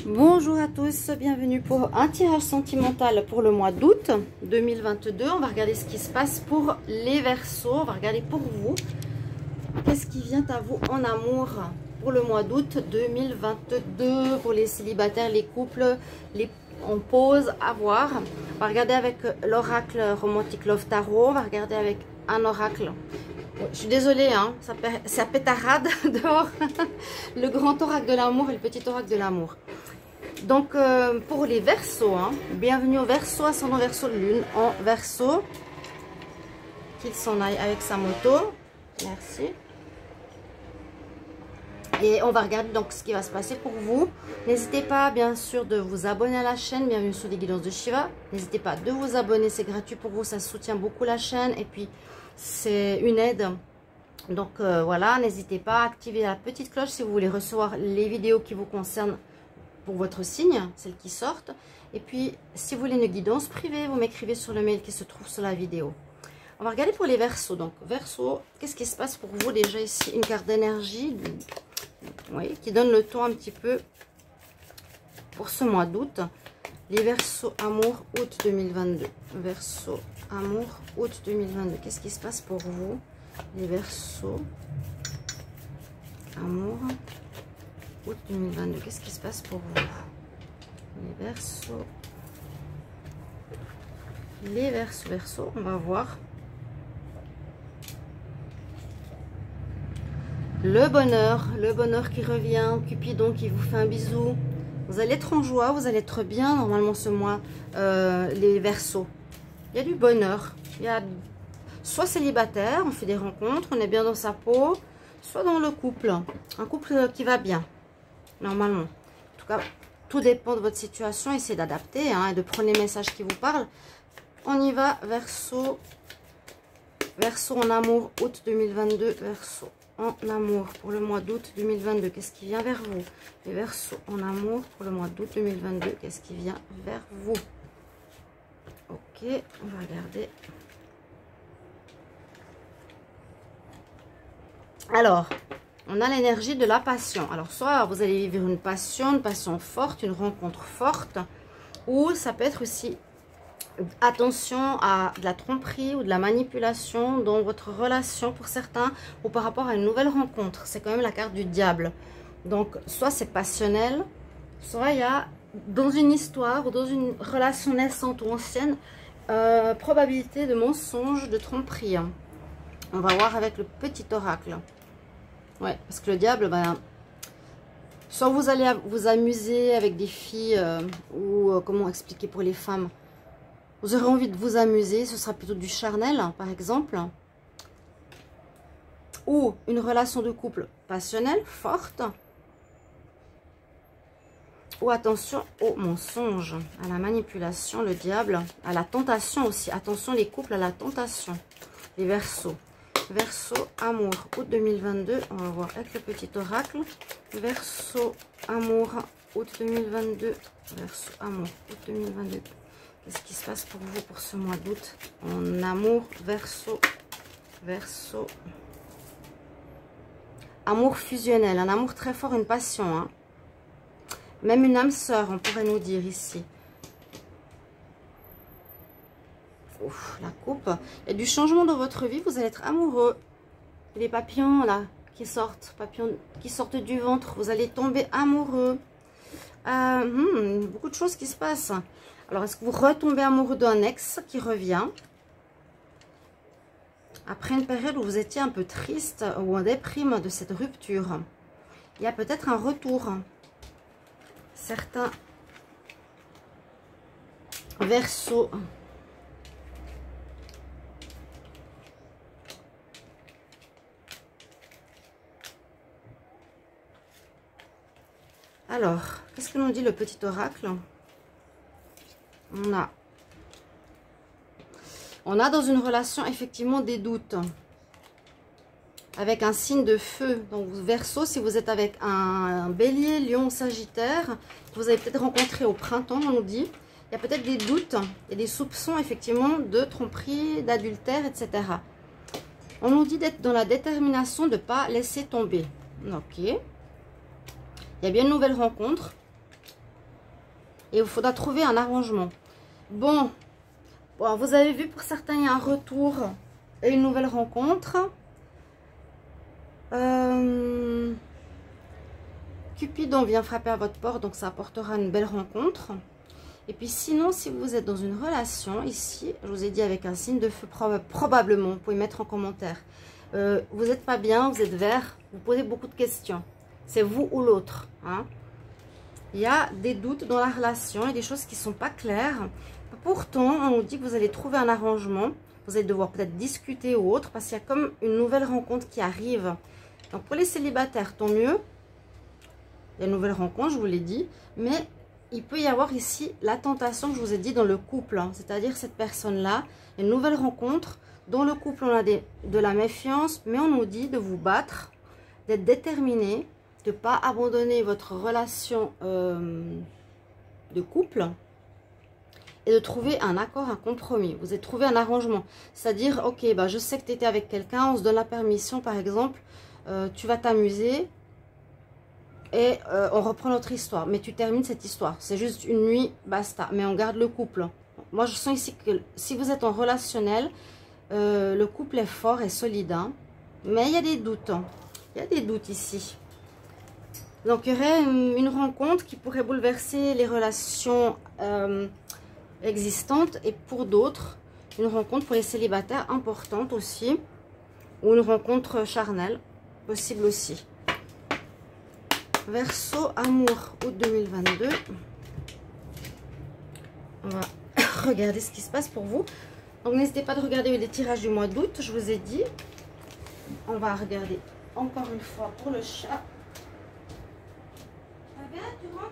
Bonjour à tous, bienvenue pour un tirage sentimental pour le mois d'août 2022. On va regarder ce qui se passe pour les Verseaux. On va regarder pour vous. Qu'est-ce qui vient à vous en amour pour le mois d'août 2022 pour les célibataires, les couples, les en pause, à voir. On va regarder avec l'oracle Romantic Love Tarot. On va regarder avec un oracle. Je suis désolée, hein, ça pétarade dehors. Le grand oracle de l'amour et le petit oracle de l'amour. Donc, pour les Verseaux, hein, bienvenue au Verseau, ascendant Verseau de lune en Verseau. Qu'il s'en aille avec sa moto. Merci. Et on va regarder donc ce qui va se passer pour vous. N'hésitez pas, bien sûr, de vous abonner à la chaîne. Bienvenue sur les guidances de Shiva. N'hésitez pas de vous abonner, c'est gratuit pour vous. Ça soutient beaucoup la chaîne. Et puis, c'est une aide. Donc, voilà, n'hésitez pas à activer la petite cloche si vous voulez recevoir les vidéos qui vous concernent pour votre signe, celles qui sortent. Et puis, si vous voulez une guidance privée, vous m'écrivez sur le mail qui se trouve sur la vidéo. On va regarder pour les Verseaux. Donc, Verseaux, qu'est-ce qui se passe pour vous déjà ici? Une carte d'énergie, oui, qui donne le ton un petit peu pour ce mois d'août. Les Verseaux, amour, août 2022. Verseaux, amour, août 2022. Qu'est-ce qui se passe pour vous? Les Verseaux, amour, août 2022. Qu'est-ce qui se passe pour vous? Les Verseaux. Les Verseaux, on va voir. Le bonheur qui revient. Cupidon qui vous fait un bisou. Vous allez être en joie, vous allez être bien normalement ce mois, les Verseaux. Il y a du bonheur. Il y a soit célibataire, on fait des rencontres, on est bien dans sa peau, soit dans le couple. Un couple qui va bien. Normalement. En tout cas, tout dépend de votre situation. Essayez d'adapter hein, et de prendre les messages qui vous parlent. On y va, Verseau. Verseau en amour, août 2022. Verseau en amour pour le mois d'août 2022. Qu'est-ce qui vient vers vous? Les Verseaux en amour pour le mois d'août 2022. Qu'est-ce qui vient vers vous? Ok, on va regarder. Alors, on a l'énergie de la passion. Alors, soit vous allez vivre une passion forte, une rencontre forte. Ou ça peut être aussi, attention à de la tromperie ou de la manipulation dans votre relation pour certains. Ou par rapport à une nouvelle rencontre. C'est quand même la carte du diable. Donc, soit c'est passionnel. Soit il y a, dans une histoire ou dans une relation naissante ou ancienne, probabilité de mensonge, de tromperie. On va voir avec le petit oracle. Ouais, parce que le diable, ben, soit vous allez vous amuser avec des filles, ou comment expliquer pour les femmes, vous aurez envie de vous amuser, ce sera plutôt du charnel, par exemple. Ou une relation de couple passionnelle, forte. Ou attention au mensonge, à la manipulation, le diable, à la tentation aussi. Attention les couples à la tentation. Les Verseaux. Verseau, amour, août 2022. On va voir avec le petit oracle. Verseau, amour, août 2022. Verseau, amour, août 2022. Qu'est-ce qui se passe pour vous pour ce mois d'août en amour? Verseau, Verseau. Amour fusionnel, un amour très fort, une passion. Hein. Même une âme sœur, on pourrait nous dire ici. Ouf, la coupe. Il y a du changement dans votre vie. Vous allez être amoureux. Les papillons là qui sortent. Papillons qui sortent du ventre. Vous allez tomber amoureux. Beaucoup de choses qui se passent. Alors, est-ce que vous retombez amoureux d'un ex qui revient? Après une période où vous étiez un peu triste ou en déprime de cette rupture. Il y a peut-être un retour. Certains Verseaux. Alors, qu'est-ce que nous dit le petit oracle? On a dans une relation effectivement des doutes. Avec un signe de feu. Donc, Verseau, si vous êtes avec un bélier, lion, sagittaire, que vous avez peut-être rencontré au printemps, on nous dit, il y a peut-être des doutes et des soupçons effectivement de tromperie, d'adultère, etc. On nous dit d'être dans la détermination de ne pas laisser tomber. Ok. Il y a bien une nouvelle rencontre. Et il faudra trouver un arrangement. Bon, vous avez vu, pour certains, il y a un retour et une nouvelle rencontre. Cupidon vient frapper à votre porte, donc ça apportera une belle rencontre. Et puis sinon, si vous êtes dans une relation, ici, je vous ai dit avec un signe de feu, probablement, vous pouvez mettre en commentaire. Vous n'êtes pas bien, vous êtes vert, vous posez beaucoup de questions. C'est vous ou l'autre. Hein? Il y a des doutes dans la relation, il y a des choses qui ne sont pas claires. Pourtant, on nous dit que vous allez trouver un arrangement. Vous allez devoir peut-être discuter ou autre, parce qu'il y a comme une nouvelle rencontre qui arrive. Donc pour les célibataires, tant mieux. Il y a une nouvelle rencontre, je vous l'ai dit. Mais il peut y avoir ici la tentation que je vous ai dit dans le couple. Hein. C'est-à-dire cette personne-là, une nouvelle rencontre. Dans le couple, on a de la méfiance, mais on nous dit de vous battre, d'être déterminé, de ne pas abandonner votre relation de couple et de trouver un accord, un compromis. Vous avez trouvé un arrangement. C'est-à-dire, ok, bah, je sais que tu étais avec quelqu'un, on se donne la permission, par exemple, tu vas t'amuser et on reprend notre histoire. Mais tu termines cette histoire. C'est juste une nuit, basta. Mais on garde le couple. Moi, je sens ici que si vous êtes en relationnel, le couple est fort et solide. Hein. Mais il y a des doutes. Hein. Il y a des doutes ici. Donc, il y aurait une rencontre qui pourrait bouleverser les relations existantes. Et pour d'autres, une rencontre pour les célibataires importante aussi. Ou une rencontre charnelle, possible aussi. Verseau, amour, août 2022. On va regarder ce qui se passe pour vous. Donc, n'hésitez pas de regarder les tirages du mois d'août, je vous ai dit. On va regarder encore une fois pour le chat. Bien, tu rentres?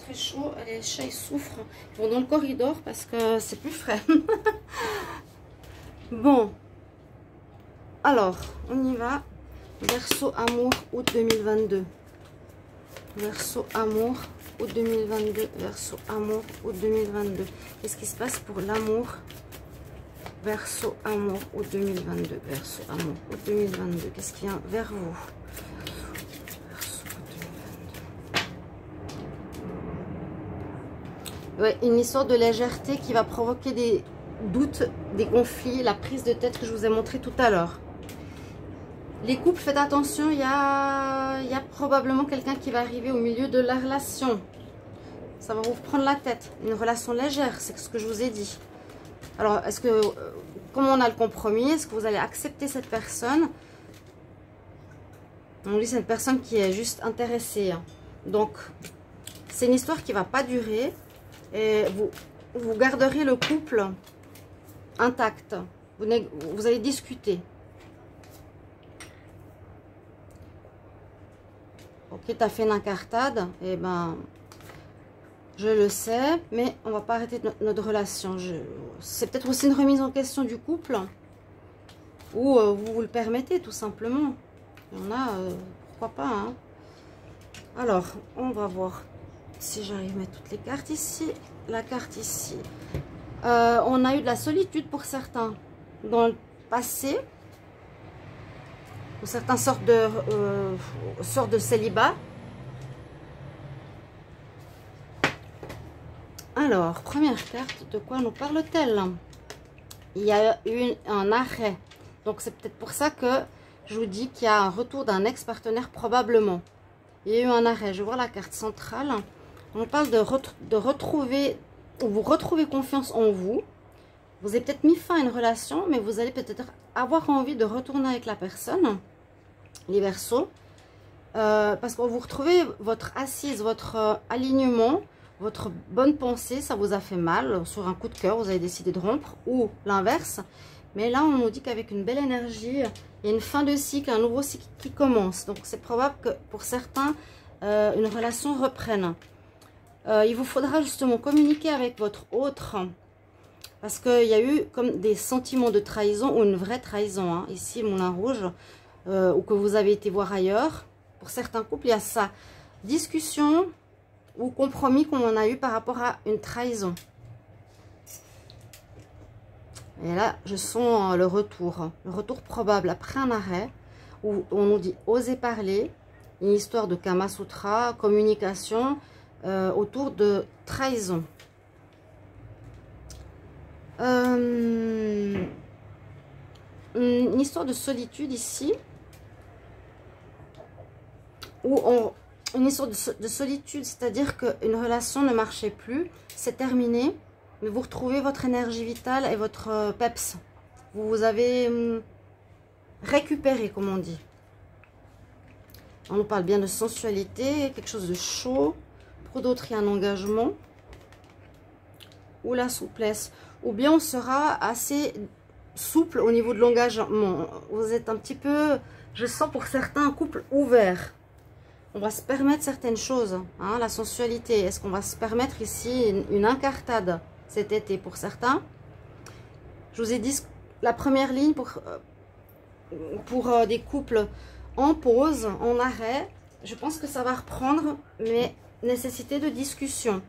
Très chaud, les chats ils souffrent, ils vont dans le corridor parce que c'est plus frais. Bon, alors on y va. Verseau, amour, août 2022. Verseau, amour, août 2022. Verseau, amour, août 2022. Qu'est-ce qui se passe pour l'amour? Verseau, amour, août 2022. Verseau, amour, août 2022. Qu'est-ce qui vient vers vous? Ouais, une histoire de légèreté qui va provoquer des doutes, des conflits, la prise de tête que je vous ai montré tout à l'heure. Les couples, faites attention, il y a probablement quelqu'un qui va arriver au milieu de la relation. Ça va vous prendre la tête. Une relation légère, c'est ce que je vous ai dit. Alors, est-ce que, comment on a le compromis, est-ce que vous allez accepter cette personne? On dit c'est une personne qui est juste intéressée. Hein. Donc, c'est une histoire qui ne va pas durer. Et vous garderez le couple intact. Vous allez discuter. Ok, tu as fait une incartade. Eh ben, je le sais, mais on va pas arrêter notre relation. C'est peut-être aussi une remise en question du couple. Ou vous le permettez, tout simplement. Il y en a, pourquoi pas. Hein. Alors, on va voir. Si j'arrive à mettre toutes les cartes ici, la carte ici. On a eu de la solitude pour certains dans le passé. Ou certains sortent de célibat. Alors, première carte, de quoi nous parle-t-elle? Il y a eu un arrêt. Donc, c'est peut-être pour ça que je vous dis qu'il y a un retour d'un ex-partenaire probablement. Il y a eu un arrêt. Je vais voir la carte centrale. On parle de retrouver, vous retrouvez confiance en vous. Vous avez peut-être mis fin à une relation, mais vous allez peut-être avoir envie de retourner avec la personne, les Verseaux. Parce que vous retrouvez votre assise, votre alignement, votre bonne pensée, ça vous a fait mal. Sur un coup de cœur, vous avez décidé de rompre, ou l'inverse. Mais là, on nous dit qu'avec une belle énergie, il y a une fin de cycle, un nouveau cycle qui commence. Donc, c'est probable que pour certains, une relation reprenne. Il vous faudra justement communiquer avec votre autre parce qu'il y a eu comme des sentiments de trahison ou une vraie trahison. Hein. Ici, Moulin Rouge, ou que vous avez été voir ailleurs. Pour certains couples, il y a ça. Discussion ou compromis qu'on en a eu par rapport à une trahison. Et là, je sens le retour probable après un arrêt, où on nous dit oser parler, une histoire de Kama Sutra, communication, autour de trahison. Une histoire de solitude ici, où une histoire de solitude, c'est-à-dire qu'une relation ne marchait plus, c'est terminé, mais vous retrouvez votre énergie vitale et votre peps. Vous avez récupéré, comme on dit. On nous parle bien de sensualité, quelque chose de chaud. Pour d'autres, il y a un engagement ou la souplesse. Ou bien on sera assez souple au niveau de l'engagement. Vous êtes un petit peu, je sens pour certains, un couple ouvert. On va se permettre certaines choses. Hein, la sensualité, est-ce qu'on va se permettre ici une incartade cet été pour certains? Je vous ai dit la première ligne pour des couples en pause, en arrêt. Je pense que ça va reprendre, mais nécessité de discussion.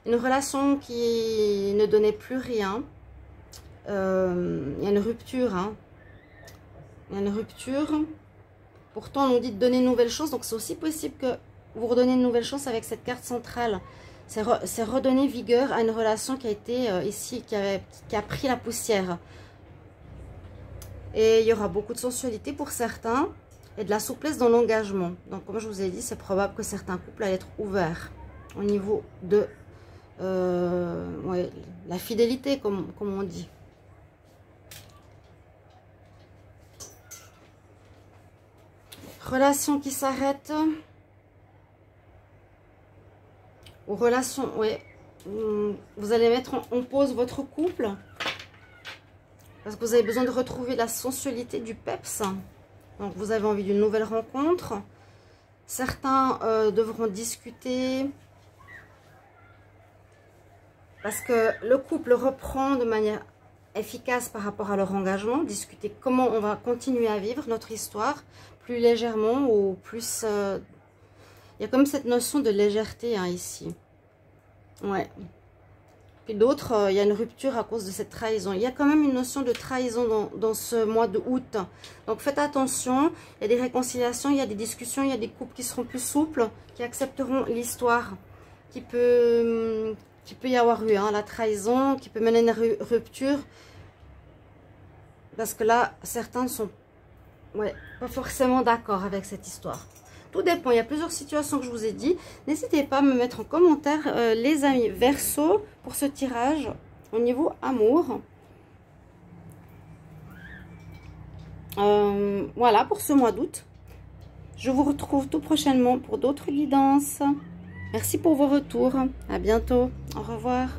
Une relation qui ne donnait plus rien. Il y a une rupture. Hein. Il y a une rupture. Pourtant, on nous dit de donner une nouvelle chance. Donc, c'est aussi possible que vous redonnez une nouvelle chance avec cette carte centrale. C'est redonner vigueur à une relation qui a été ici, qui a pris la poussière. Et il y aura beaucoup de sensualité pour certains et de la souplesse dans l'engagement. Donc, comme je vous ai dit, c'est probable que certains couples allaient être ouverts au niveau de ouais, la fidélité, comme on dit. Relation qui s'arrête. Ou relation, ouais. Vous allez mettre en pause votre couple. Parce que vous avez besoin de retrouver la sensualité du peps. Donc, vous avez envie d'une nouvelle rencontre. Certains devront discuter. Parce que le couple reprend de manière efficace par rapport à leur engagement. Discuter comment on va continuer à vivre notre histoire. Plus légèrement ou plus... il y a comme cette notion de légèreté hein, ici. Ouais. Puis d'autres, il y a une rupture à cause de cette trahison. Il y a quand même une notion de trahison dans ce mois de août. Donc faites attention. Il y a des réconciliations, il y a des discussions, il y a des couples qui seront plus souples, qui accepteront l'histoire qui peut y avoir eu. Hein, la trahison, qui peut mener à une rupture. Parce que là, certains ne sont pas forcément d'accord avec cette histoire. Tout dépend, il y a plusieurs situations que je vous ai dit. N'hésitez pas à me mettre en commentaire, les amis Verseau, pour ce tirage au niveau amour. Voilà pour ce mois d'août. Je vous retrouve tout prochainement pour d'autres guidances. Merci pour vos retours. À bientôt. Au revoir.